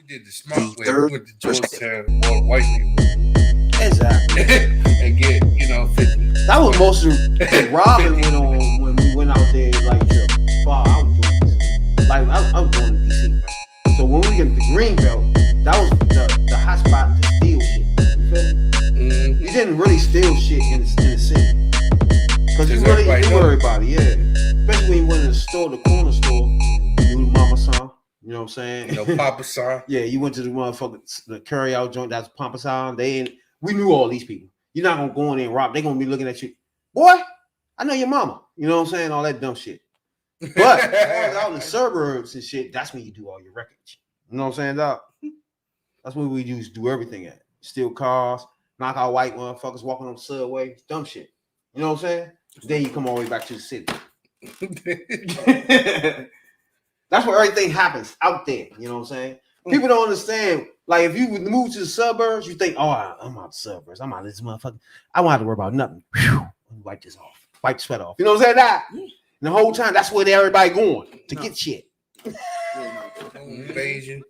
did the smart way. We went to Georgetown and bought white people. Exactly. And get, 50. That was most of the robbing went on when we went out there, like, far out joints. Like, I was going to DC, right? So when we get to Greenbelt, that was the hot spot to steal shit. You feel me? Mm-hmm. You didn't really steal shit in the city. Because you worry about it, yeah. Especially when you went to the corner store, you knew Mama Son. You know what I'm saying? Papa Son. Yeah, you went to the motherfucker, the carry out joint, that's Papa Son. We knew all these people. You're not gonna go in there and rob. They're gonna be looking at you, boy. I know your mama. You know what I'm saying? All that dumb shit. But out in the suburbs and shit, that's when you do all your wreckage. You know what I'm saying, dog? That's what we used to do everything at. Steal cars, knock out white motherfuckers walking on the subway, dumb shit. You know what I'm saying? Then you come all the way back to the city. That's where everything happens out there. You know what I'm saying? People don't understand. Like, if you would move to the suburbs, you think, oh, I'm out the suburbs. I'm out of this motherfucker. I won't have to worry about nothing. Whew. Wipe this off. Wipe the sweat off. You know what I'm saying? That. And the whole time, that's where everybody going to get shit. Invasion.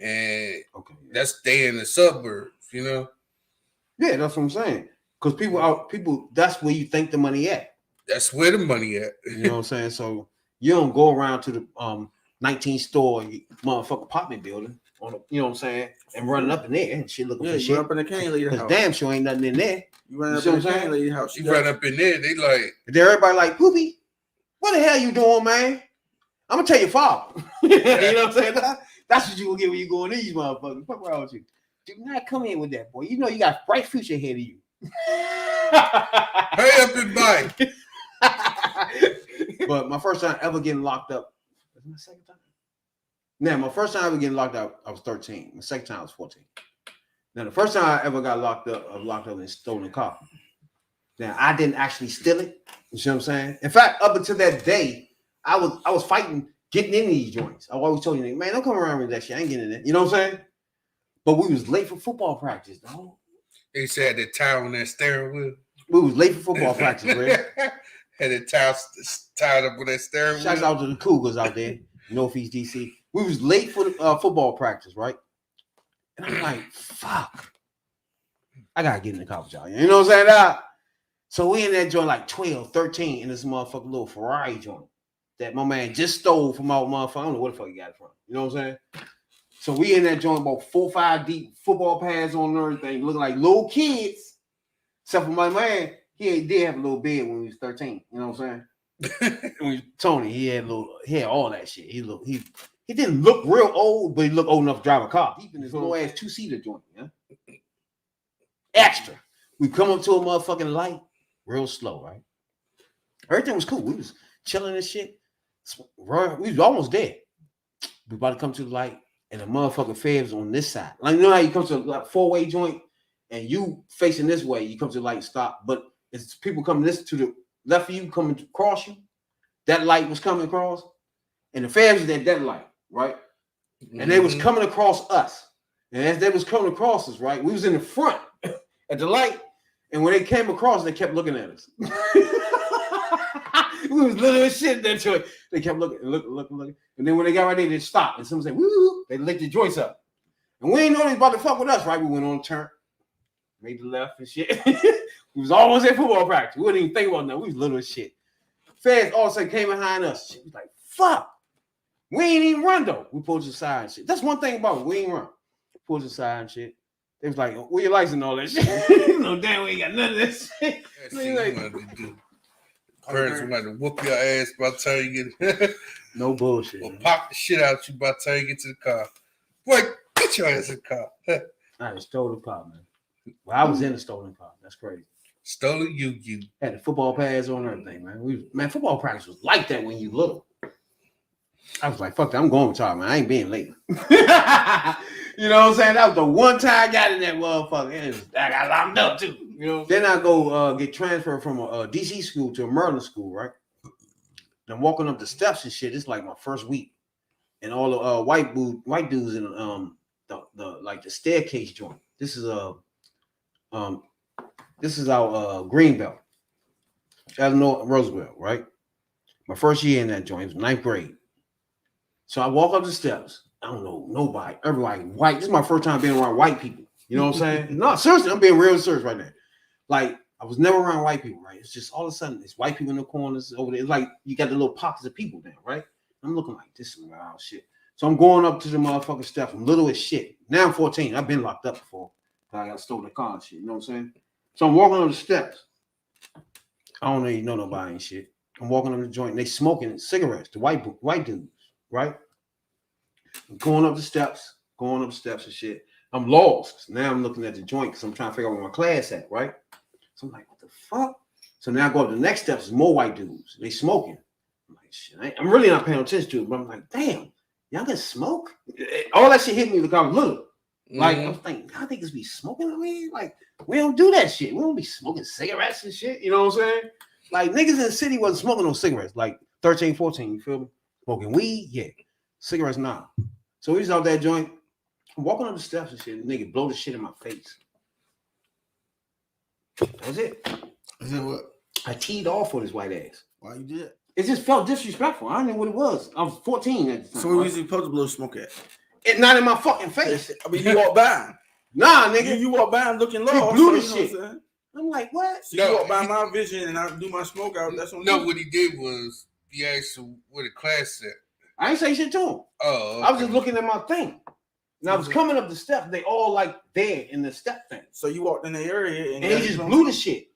And that's stay in the suburbs, Yeah, that's what I'm saying. Because people, that's where you think the money at. That's where the money at. You know what I'm saying? So you don't go around to the 19-store motherfucking apartment building you know what I'm saying, and running up in there and shit looking for shit. You run up in the cane lady house. Damn sure ain't nothing in there. You run up in the cane lady house. You run up in there, they like. Everybody like, Poopy, what the hell you doing, man? I'm gonna tell your father. You know what I'm saying? That's what you gonna get when you go in these motherfuckers. Fuck around with you. Do not come in with that, boy. You know you got a bright future ahead of you. Hurry up and buy. But my first time ever getting locked up. Was my second time? Now, my first time ever getting locked up, I was 13. My second time I was 14. Now, the first time I ever got locked up and stolen a car. Now, I didn't actually steal it. You see what I'm saying? In fact, up until that day, I was fighting getting in these joints. I always told you, man, don't come around with that shit. I ain't getting in there. You know what I'm saying? But we was late for football practice, dog. They said the tie on that steering wheel. We was late for football practice, man. Had it tied up with that steering wheel. Shouts out to the Cougars out there, Northeast DC. We was late for the football practice, right? And I'm like, fuck. I got to get in the car with y'all. You know what I'm saying? So we in that joint like 12, 13 in this motherfucking little Ferrari joint that my man just stole from our motherfucker. I don't know where the fuck he got it from. You know what I'm saying? So we in that joint about 4 or 5 deep, football pads on and everything, looking like little kids. Except for my man, he did have a little bed when he was 13. You know what I'm saying? Tony, he had all that shit. He didn't look real old, but he looked old enough to drive a car. Even his little ass 2-seater joint, yeah. Extra. We come up to a motherfucking light, real slow, right? Everything was cool. We was chilling and shit. We was almost there. We about to come to the light, and the motherfucking feds on this side. Like, you know how you come to a 4-way joint, and you facing this way, you come to the light and stop, but it's people coming this to the left of you, coming across you. That light was coming across, and the feds was at that light, right? And they was coming across us. And as they was coming across us, right, we was in the front at the light, and when they came across, they kept looking at us. We was little as shit in that joint. They kept looking, and then when they got right there, they stopped, and someone said, "Woo!" They licked the joints up, and we ain't know they was about to fuck with us, right? We went on a turn, made the left and shit. We was almost at football practice. We wouldn't even think about that. We was little as shit. Feds all of a sudden came behind us. Shit. We was like, fuck. We ain't even run though. We pulled to the side and shit. That's one thing about it. We ain't run. Pulled to the side and shit. They was like, where your license and all that shit? No, damn, we ain't got none of that shit. Parents want to whoop your ass by the time you get no bullshit. Or pop the shit out you by the time you get to the car. Boy, get your ass in the car. I stole the car, man. Well, I was in a stolen car. That's crazy. Stolen you. Had the football pads on and everything, man. Football practice was like that when you little. I was like, fuck that, I'm going with y'all, man. I ain't being late. You know what I'm saying? That was the one time I got in that motherfucker. I got locked up too. You know. Then I go get transferred from a DC school to a Maryland school, right? I'm walking up the steps and shit. It's like my first week, and all the white dudes in the staircase joint. This is our Greenbelt, Eleanor Roosevelt, right? My first year in that joint, it was 9th grade. So I walk up the steps. I don't know nobody. Everybody white. This is my first time being around white people. You know what I'm saying? No, seriously, I'm being real serious right now. Like I was never around white people, right? It's just all of a sudden it's white people in the corners over there. It's like you got the little pockets of people there, right? I'm looking like this is wild shit. So I'm going up to the motherfucking steps. I'm little as shit. Now I'm 14. I've been locked up before. I got stolen a car and shit. You know what I'm saying? So I'm walking up the steps. I don't even know nobody and shit. I'm walking up the joint. And they smoking cigarettes. The white dudes, right? I'm going up the steps and shit. I'm lost. Now I'm looking at the joint because I'm trying to figure out where my class at, right? So I'm like, what the fuck? So now I go up the next steps. There's more white dudes. They smoking. I'm like, shit. I'm really not paying attention to it, but I'm like, damn, y'all can smoke? All that shit hit me because I was little. Like, I was thinking, y'all think it's be smoking on me? Like, we don't do that shit. We don't be smoking cigarettes and shit. You know what I'm saying? Like, niggas in the city wasn't smoking no cigarettes. Like, 13, 14, you feel me? Smoking weed? Yeah. Cigarettes, nah. So we was out that joint. I'm walking up the steps and shit. The nigga blow the shit in my face. That was it. Is it what? I teed off for this white ass. Why you did? It just felt disrespectful. I didn't know what it was. I was 14 at the time. So where was you supposed to blow smoke at? It not in my fucking face. I mean, you walk by. Nah, nigga. You walk by and looking low. He blew the so shit. I'm like, what? So you walk by my vision and I do my smoke out. That's what. No, what he did was he asked him where the class at. I ain't say shit to him. Oh, okay. I was just looking at my thing. And I was coming up the steps. They all like there in the step thing. So you walked in the area and he just blew the shit.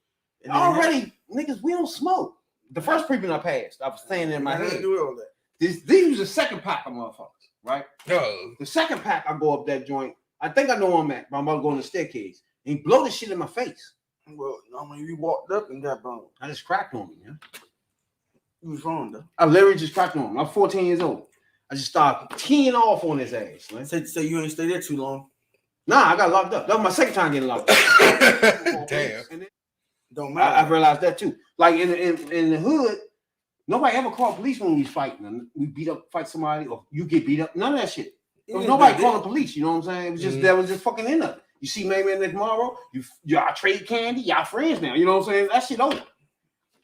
And already, niggas, we don't smoke. The first people I passed, I was saying in my head. Do all that. These was the second pack of motherfuckers, right? No. The second pack, I go up that joint. I think I know where I'm at, but I'm about to go on the staircase. And he blow the shit in my face. Well, I mean, you walked up and got blown. I just cracked on him, man. You was wrong, though. I literally just cracked on him. I'm 14 years old. I just started teeing off on his ass, man. Say you ain't stay there too long. Nah, I got locked up. That was my second time getting locked up. Damn. Don't matter. I realized that too. Like in the hood, nobody ever called police when we was fighting. We fight somebody, or you get beat up. None of that shit. There was nobody calling police. You know what I'm saying? It was just that was just fucking in there. You see Maybe and tomorrow, y'all trade candy, y'all friends now. You know what I'm saying? That shit over.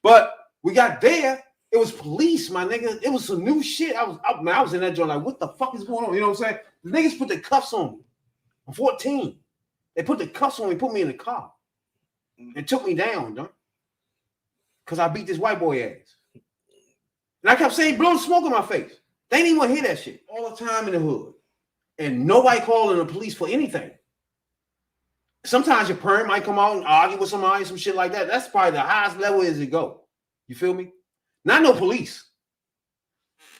But we got there. It was police, my nigga. It was some new shit. I was in that joint like, what the fuck is going on? You know what I'm saying? The niggas put the cuffs on me. I'm 14. They put the cuffs on me, put me in the car, and took me down, dog. Because I beat this white boy ass. And I kept saying, blow the smoke in my face. They didn't even want to hear that shit all the time in the hood. And nobody calling the police for anything. Sometimes your parent might come out and argue with somebody, some shit like that. That's probably the highest level as it go. You feel me? Not no police.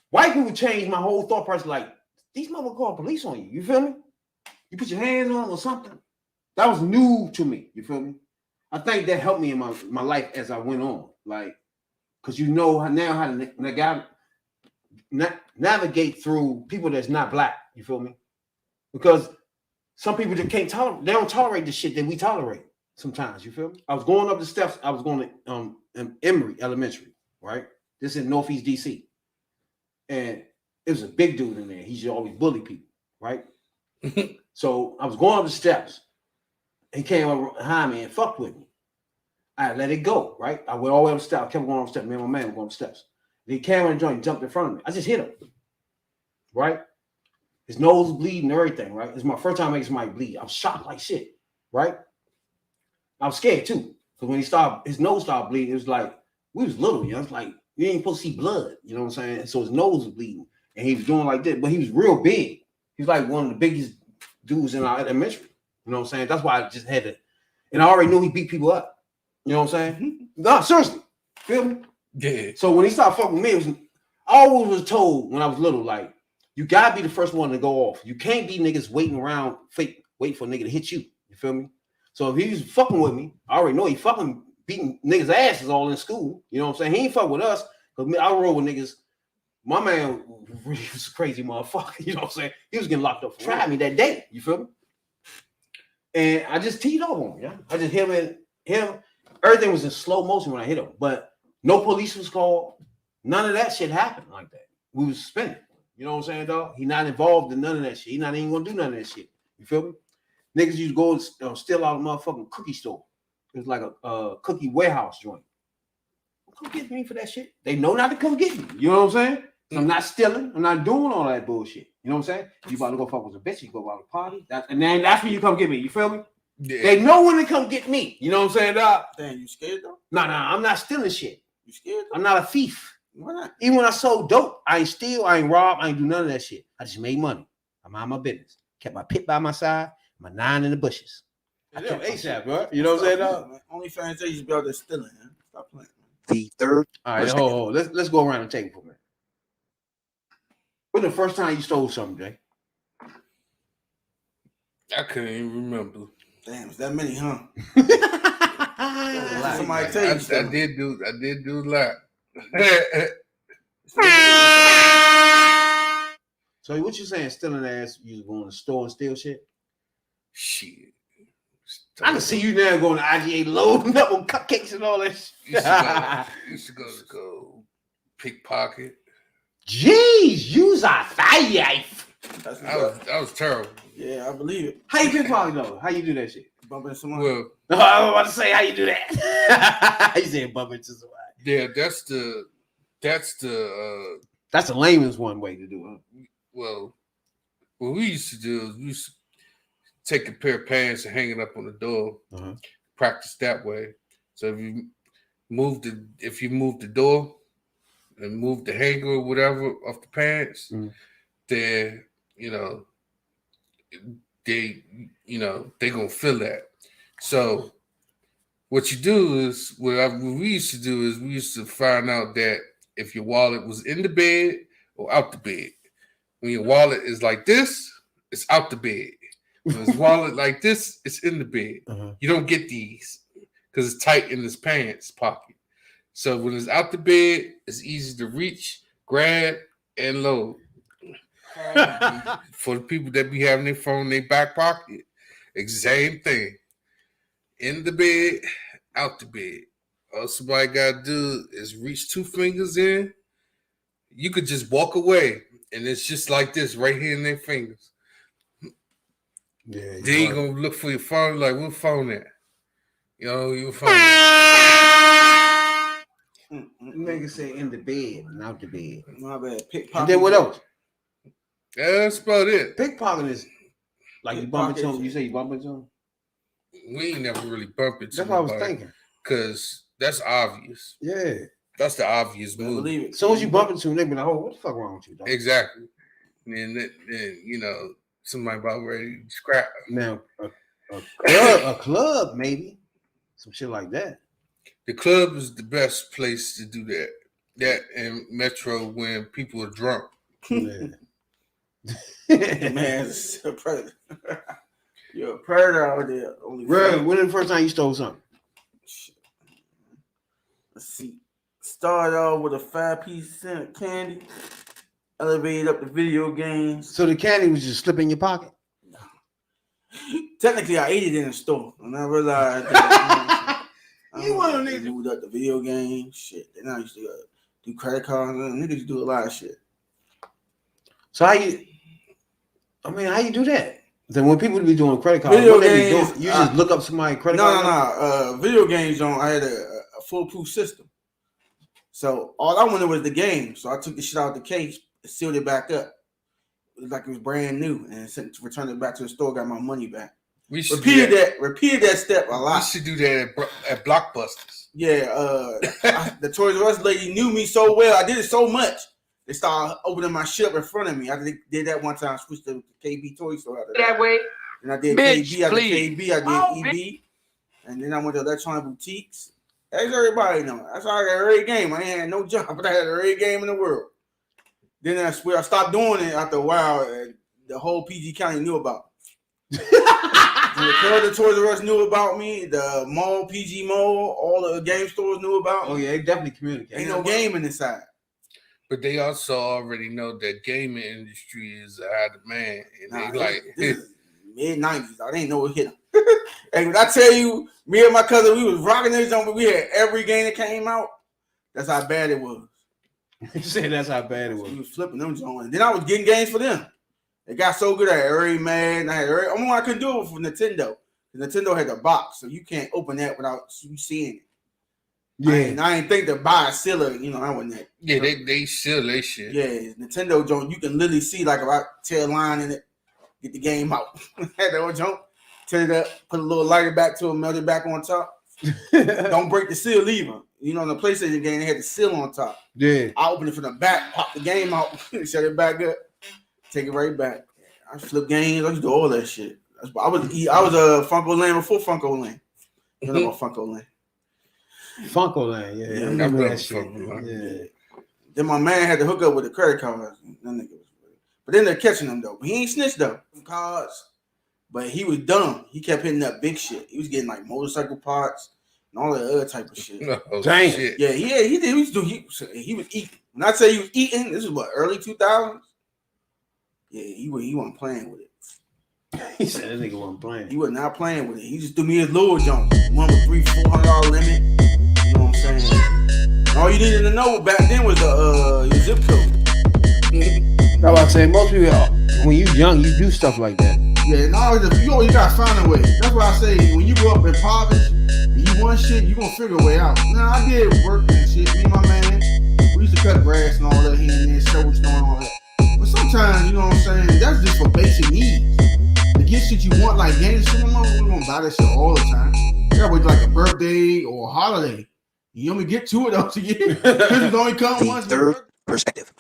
White people changed my whole thought process. Like, these motherfuckers call police on you. You feel me? You put your hands on them or something. That was new to me. You feel me? I think that helped me in my life as I went on. Like, because you know now how to navigate through people that's not black. You feel me? Because some people just can't tolerate. They don't tolerate the shit that we tolerate sometimes. You feel me? I was going up the steps. I was going to Emory Elementary, right? This is in Northeast DC. And it was a big dude in there. He used to always bully people, right? So I was going up the steps. He came up behind me and fucked with me. I let it go, right? I went all the way up the steps. I kept going up the steps. Me and my man were going up the steps. He came in the joint and jumped in front of me. I just hit him, right? His nose was bleeding and everything, right? It's my first time making somebody bleed. I was shocked like shit, right? I was scared too. Because when his nose started bleeding, it was like, we was little, you know? It's like, you ain't supposed to see blood, you know what I'm saying? So his nose was bleeding. And he was doing like this, but he was real big. He was like one of the biggest dudes in our elementary. You know what I'm saying? That's why I just had to, and I already knew he beat people up. You know what I'm saying? No, seriously. Feel me? Yeah. So when he started fucking with me, I always was told when I was little, like, you gotta be the first one to go off. You can't be niggas waiting around, wait for a nigga to hit you. You feel me? So if he was fucking with me, I already know he fucking beating niggas' asses all in school. You know what I'm saying? He ain't fuck with us, because I roll with niggas. My man really was a crazy motherfucker. You know what I'm saying? He was getting locked up for trying me that day. You feel me? And I just teed off on him. Yeah, I just hit him. Everything was in slow motion when I hit him, but no police was called. None of that shit happened like that. We was spinning. You know what I'm saying, dog? He not involved in none of that shit. He not even gonna do none of that shit. You feel me? Niggas used to go and steal out a motherfucking cookie store. It was like a cookie warehouse joint. Come get me for that shit. They know not to come get me. You know what I'm saying? I'm not stealing. I'm not doing all that bullshit. You know what I'm saying? You about to go fuck with a bitch, you go out to party, and then that's when you come get me. You feel me? Yeah. They know when to come get me. You know what I'm saying, dog? Damn, you scared though? No, I'm not stealing shit. You scared though? I'm not a thief. Why not? Even when I sold dope, I ain't steal, I ain't rob, I ain't do none of that shit. I just made money. I mind my business. Kept my pit by my side, my 9 in the bushes. I kept ASAP, bro. You know what I'm saying, dog? Only fans they used to be out there stealing, man. Stop playing. The third. All right, hold. Let's go around the table for a minute. When's the first time you stole something, Jay? I couldn't even remember. Damn, it's that many, huh? Like, Somebody tell you I something. did do a lot. So what you saying? Stealing ass? You going to the store and steal shit? Shit. I can see you now going to IGA loading up on cupcakes and all that shit. Used to go pickpocket. Jeez, you's a thief. That's I was terrible. yeah, I believe it. How you pickpocket though? How you do that shit? Bumping into someone. Well, I was about to say how you do that. You said bump into somebody. yeah, that's the That's the layman's one way to do it. well, what we used to do is we used to take a pair of pants and hang it up on the door, practice that way. So if you move the door and move the hanger or whatever off the pants, then they gonna feel that. So what you do is what we used to do is we used to find out that if your wallet was in the bed or out the bed. When your wallet is like this, it's out the bed. When it's wallet like this, it's in the bed. You don't get these because it's tight in his pants pocket. So when it's out the bed, it's easy to reach, grab, and load. For the people that be having their phone in their back pocket, same thing. In the bed, out the bed. All somebody got to do is reach 2 fingers in. You could just walk away, and it's just like this right here in their fingers. Yeah, Then you gonna look for your phone, like, what phone at? Your phone. Nigga say in the bed and out the bed. My bad. Pickpocket. And then what else? Yeah, that's about it. Pickpocketing is like you bump into him. You say you bump into him? We ain't never really bumped into That's what I was thinking. Because that's obvious. Yeah. That's the obvious I move. believe it. As soon as you bump into him, they be like, oh, what the fuck wrong with you, dog? Exactly. And then, somebody about ready to scrap. Now, a club, maybe. Some shit like that. The club is the best place to do that. That and Metro when people are drunk. Yeah. Man, it's a predator. You're a predator out there. Only Bro, when the first time you stole something? Let's see. Started off with a 5-piece candy. Elevated up the video games. So the candy was just slip in your pocket? Technically, I ate it in the store, and I realized that You want a nigga- moved up the video games. Shit. Then I used to do credit cards. Niggas do a lot of shit. So how you do that? Then when people be doing credit cards, Video what they be games, doing? You just look up somebody's credit card? No. Video games I had a foolproof system. So all I wanted was the game. So I took the shit out of the case, sealed it back up. It was like it was brand new, and returned it back to the store, got my money back. Repeated that step a We lot. should do that at Blockbusters. Yeah, the Toys R Us lady knew me so well. I did it so much. They started opening my shit up in front of me. I did that one time. I switched to KB Toy Store out of that way. And I did Bitch, KB, I please. did KB, I did EB. And then I went to electronic boutiques. As everybody know. That's how I got every game. I ain't had no job, but I had every game in the world. Then I swear I stopped doing it after a while. And the whole PG County knew about me. The Toys R Us knew about me. The mall, PG Mall, all the game stores knew about me. Oh, yeah, they definitely communicate. Ain't no gaming inside. But they also already know that gaming industry is a high demand. And This is mid-90s. I didn't know it hit them. And when I tell you, me and my cousin, we was rocking this on, but we had every game that came out. That's how bad it was. You said that's how bad it was. We was flipping them on. Then I was getting games for them. It got so good I had every man. I had only one I couldn't do it for Nintendo. Nintendo had the box, so you can't open that without you seeing it. Yeah. I ain't think to buy a sealer. You know, I wasn't that. Yeah, they seal that shit. Yeah, Nintendo joint, you can literally see like if I tear a line in it, get the game out. Had that old joint, turn it up, put a little lighter back to it, melt it back on top. Don't break the seal either. You know, in the PlayStation game, they had the seal on top. Yeah. I opened it from the back, pop the game out, shut it back up, take it right back. I flip games, I used to do all that shit. I was a Funko Land before Funko Land. You know about Funko Land. Funko Land, yeah. I remember that shit. Yeah. Then my man had to hook up with the credit cards. But then they're catching him though. But he ain't snitched though. Cards. But he was dumb. He kept hitting up big shit. He was getting like motorcycle parts and all that other type of shit. Oh, Damn. shit. Yeah, he did. He was eating. When I say he was eating, this is what, early 2000s? Yeah, he wasn't playing with it. He said that nigga wasn't playing. He was not playing with it. He just threw me his little junk. One with $300-$400 limit. You know what I'm saying? All you needed to know back then was the your zip code. I was about to say, most people, when you young, you do stuff like that. Yeah, no, you always gotta find a way. That's why I say when you grow up in poverty, and you want shit, you gonna figure a way out. Now I did work and shit. Me and my man, we used to cut grass and all that here and there, show what's going on. But sometimes, you know what I'm saying, that's just for basic needs. To get shit you want, like games, shit, we don't buy that shit all the time. You gotta wait like a birthday or a holiday. You only get two of those a year. Christmas only come once. Third perspective.